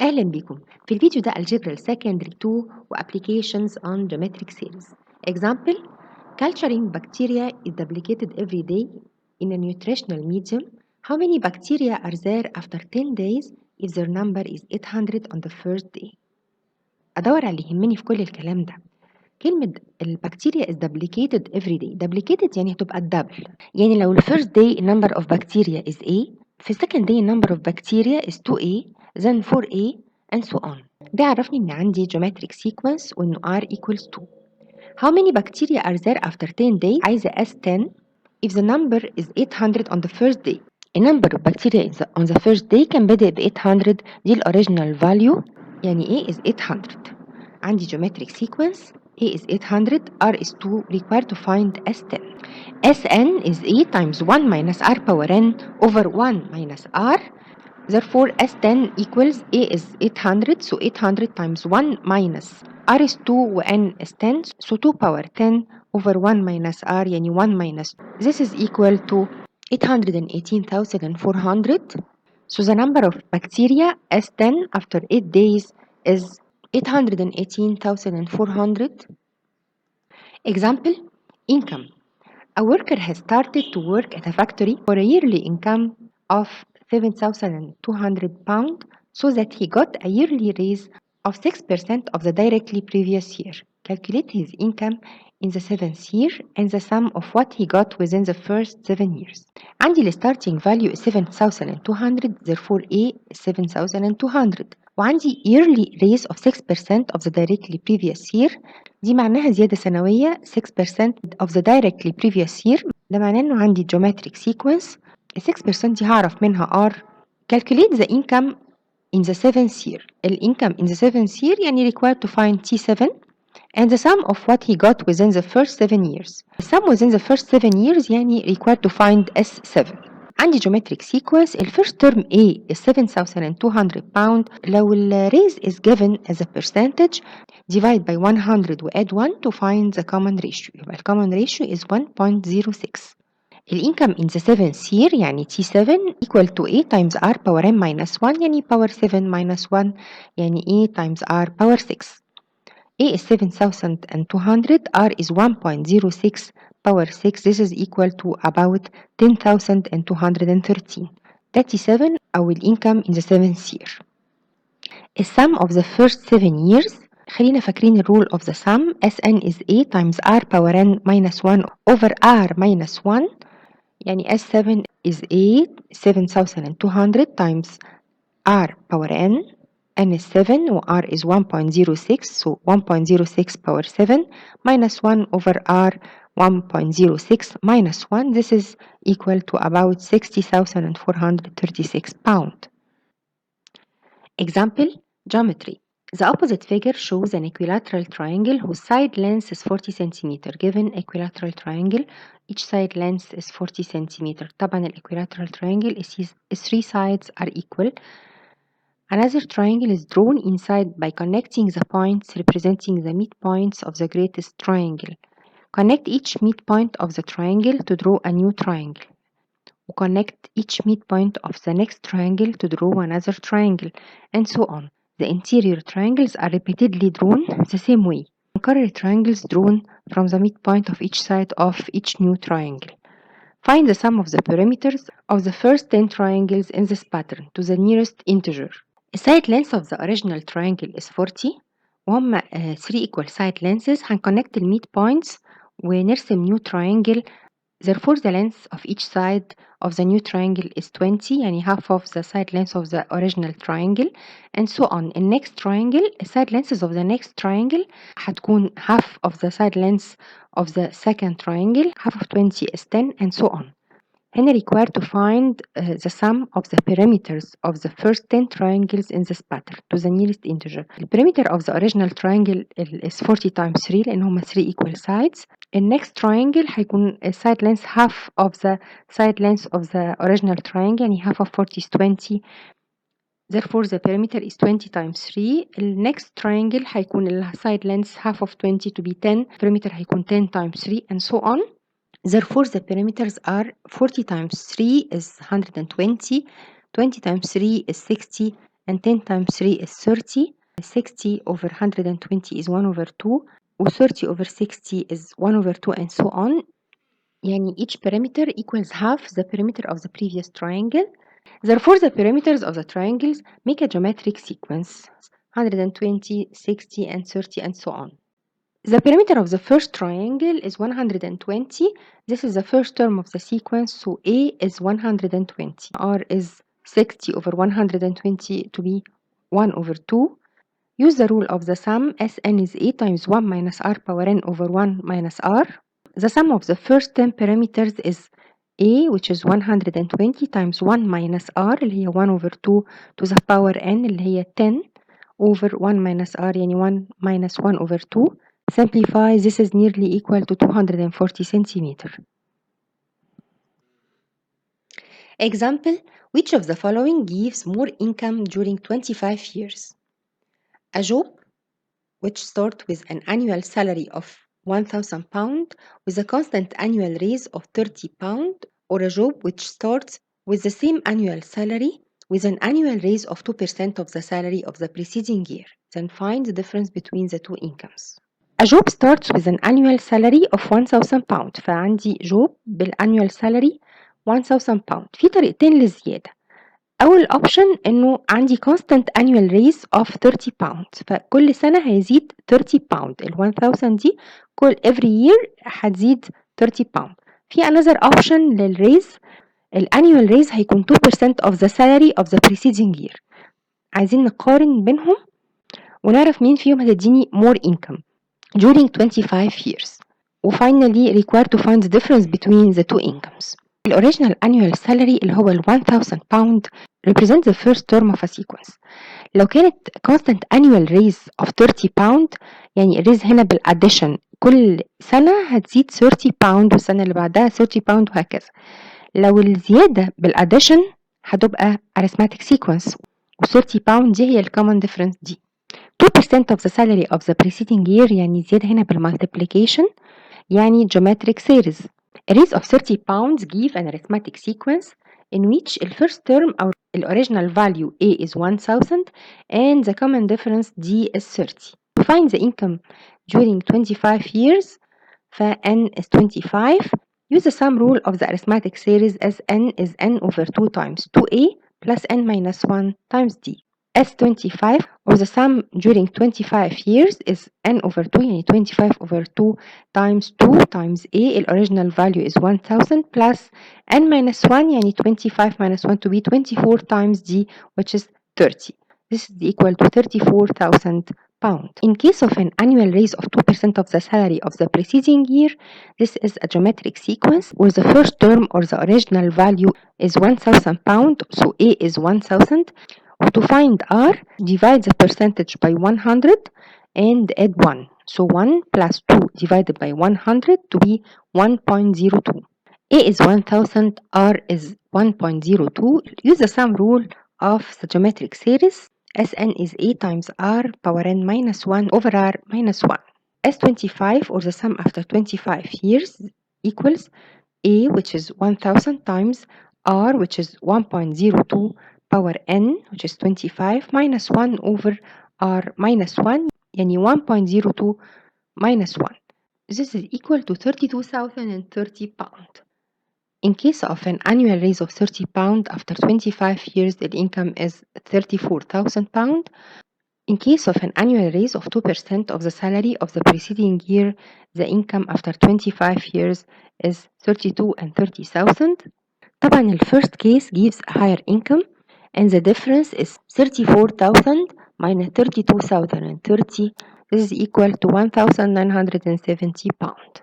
أهلا بكم في الفيديو ده Algebra Secondary 2 و Applications on Geometric Series. Example: Culturing bacteria is duplicated every day in a nutritional medium. How many bacteria are there after 10 days if their number is 800 on the first day؟ أدور على اللي يهمني في كل الكلام ده. كلمة البكتيريا is duplicated every day. Duplicated يعني هتبقى الدبل. يعني لو ال first day number of bacteria is A، في second day number of bacteria is 2A then 4A and so on. ده عرفني إن عندي geometric sequence وإنه R equals 2. How many bacteria are there after 10 days؟ عايزة S10 if the number is 800 on the first day. The number of bacteria on the first day كان بادئ ب 800، دي ال original value يعني A is 800. عندي geometric sequence A is 800, R is 2, required to find S10. Sn is A times 1 minus R power n over 1 minus R. Therefore, S10 equals A is 800, so 800 times 1 minus R is 2 و N is 10, so 2 power 10 over 1 minus R يعني 1 minus 2. This is equal to 818,400. So the number of bacteria S10 after 8 days is 818,400. Example: income. A worker has started to work at a factory for a yearly income of 7,200 pounds so that he got a yearly raise of 6% of the directly previous year. Calculate his income in the 7th year and the sum of what he got within the first 7 years. عندي ال starting value is 7,200, therefore A is 7,200. وعندي yearly raise of 6% of the directly previous year. دي معناها زيادة سنوية 6% of the directly previous year. ده معناه إنه عندي geometric sequence. 6% دي هعرف منها R. Calculate the income in the 7th year. ال income in the 7th year يعني required to find T7 and the sum of what he got within the first 7 years. The sum within the first 7 years يعني required to find S7. عندي geometric sequence. ال first term A is 7,200 pound. لو ال raise is given as a percentage, divide by 100 و add 1 to find the common ratio. يبقى ال common ratio is 1.06. ال income in the 7th year يعني T7 equal to A times R power n minus 1 يعني power 7 minus 1 يعني A times R power 6. A is 7,200, R is 1.06 power 6. This is equal to about 10,213. 37 أو ال income in the 7th year. The sum of the first 7 years. خلينا فاكرين الرول of the sum. Sn is A times R power n minus 1 over R minus 1. يعني S7 is A 7,200 times R power n. N is 7 و R is 1.06, so 1.06 power 7 minus 1 over R 1.06 minus 1. This is equal to about 60,436 pounds. Example: geometry. The opposite figure shows an equilateral triangle whose side length is 40 cm. Given equilateral triangle, each side length is 40 cm. طبعا ال equilateral triangle is 3 sides are equal. Another triangle is drawn inside by connecting the points representing the midpoints of the greatest triangle. Connect each midpoint of the triangle to draw a new triangle. Connect each midpoint of the next triangle to draw another triangle, and so on. The interior triangles are repeatedly drawn the same way. نكرر triangles drawn from the midpoint of each side of each new triangle. Find the sum of the perimeters of the first 10 triangles in this pattern to the nearest integer. The side length of the original triangle is 40 وهم 3 equal side lengths. هنكونكت ال midpoints ونرسم new triangle. Therefore the length of each side of the new triangle is 20 يعني half of the side length of the original triangle, and so on. In next triangle side lengths of the next triangle هتكون half of the side length of the second triangle, half of 20 is 10, and so on. هنا required to find the sum of the perimeters of the first 10 triangles in this pattern to the nearest integer. The perimeter of the original triangle is 40 times 3 لأن هما 3 equal sides. The next triangle هيكون side length half of the side length of the original triangle يعني half of 40 is 20. Therefore the perimeter is 20 times 3. The next triangle هيكون side length half of 20 to be 10. Perimeter هيكون 10 times 3 and so on. Therefore the perimeters are 40 times 3 is 120, 20 times 3 is 60, and 10 times 3 is 30. 60 over 120 is 1 over 2 و 30 over 60 is 1 over 2 and so on. يعني each perimeter equals half the perimeter of the previous triangle. Therefore, the perimeters of the triangles make a geometric sequence 120, 60, and 30, and so on. The perimeter of the first triangle is 120. This is the first term of the sequence, so A is 120. R is 60 over 120 to be 1 over 2. Use the rule of the sum. Sn is A times 1 minus R power n over 1 minus R. The sum of the first 10 parameters is A, which is 120 times 1 minus R اللي هي 1 over 2 to the power n اللي هي 10 over 1 minus R يعني 1 minus 1 over 2. Simplify, this is nearly equal to 240 centimeter. Example, which of the following gives more income during 25 years? A job which starts with an annual salary of £1,000 with a constant annual raise of £30, or a job which starts with the same annual salary with an annual raise of 2% of the salary of the preceding year. Then find the difference between the two incomes. A job starts with an annual salary of £1,000. فعندي job بالannual salary £1,000. في طريقتين للزيادة. أول option إنه عندي constant annual raise of 30 pounds، فكل سنة هيزيد 30 pound. ال 1000 دي كل every year هتزيد 30 pound. في another option للريز، الانيوال raise هيكون 2% of the salary of the preceding year. عايزين نقارن بينهم ونعرف مين فيهم هتديني more income during 25 years. وfinally required to find the difference between the two incomes. The original annual salary اللي هو ال 1000 pound represents the first term of a sequence. لو كانت constant annual raise of 30 pound يعني الريز هنا بالaddition كل سنة هتزيد 30 pound والسنة اللي بعدها 30 pound وهكذا. لو الزيادة بالaddition هتبقى arithmetic sequence و 30 pound دي هي ال common difference دي. 2% of the salary of the preceding year يعني زيادة هنا بالmultiplication يعني geometric series. A raise of 30 pounds give an arithmetic sequence in which the first term or the original value A is 1000 and the common difference D is 30. To find the income during 25 years, N is 25. Use the sum rule of the arithmetic series as N is N over 2 times 2A plus N minus 1 times D. S25 or the sum during 25 years is N over 2 يعني 25 over 2 times 2 times A the original value is 1000 plus N minus 1 يعني 25 minus 1 to be 24 times D which is 30. This is equal to 34,000 pounds. In case of an annual raise of 2% of the salary of the preceding year, this is a geometric sequence where the first term or the original value is 1000 pounds, so A is 1000. To find R, divide the percentage by 100 and add 1. So 1 plus 2 divided by 100 to be 1.02. A is 1000, R is 1.02. Use the sum rule of the geometric series. Sn is A times R power n minus 1 over R minus 1. S25 or the sum after 25 years equals A, which is 1000 times R, which is 1.02 power n, which is 25 minus 1 over R minus 1 يعني 1.02 minus 1. This is equal to 32,030 pounds. In case of an annual raise of 30 pounds after 25 years, the income is 34,000 pounds. In case of an annual raise of 2% of the salary of the preceding year, the income after 25 years is 32 and 30,000. طبعا the first case gives a higher income and the difference is 34,000 minus 32,030. This is equal to 1,970 pounds.